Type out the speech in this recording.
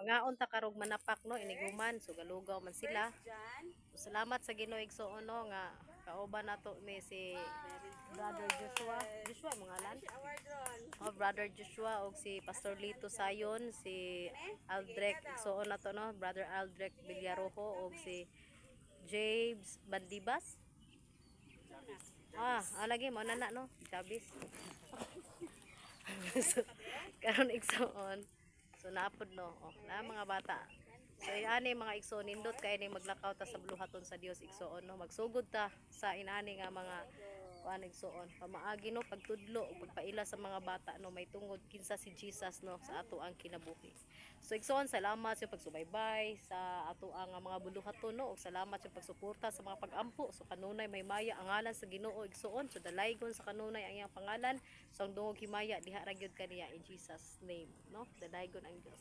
Mangaon ta karog manapak no iniguman so galugaw man sila. So, salamat sa Ginoo igsoon no nga kauban nato ni si Brother Joshua. Joshua mo ngalan? Oh, Brother Joshua og si Pastor Lito Sayon, si Aldrek igsoon nato no, Brother Aldrek Villarojo og si James Bandibas. Lagi mo na no, Chabis. So, karon igsoon. So naapod no, na mga bata. So ani mga igsoon nindot kay ni maglakaw ta sa buluhaton sa Dios igsoon no. Magsugod ta sa inani nga mga kuan igsoon. Pamaagi no pagtudlo ug pagpaila sa mga bata no may tungod kinsa si Jesus no sa ato ang kinabuhi. So igsoon salamat sa pagsubaybay sa ato ang mga buluhaton no ug salamat sa pagsuporta sa mga pag-ampo. So kanunay may maya ang ngalan sa Ginoo igsoon. So dalaygon sa kanunay ang iyang pangalan. So ang dungog himaya diha ra gyud kaniya in Jesus name no. Dalaygon ang Dios.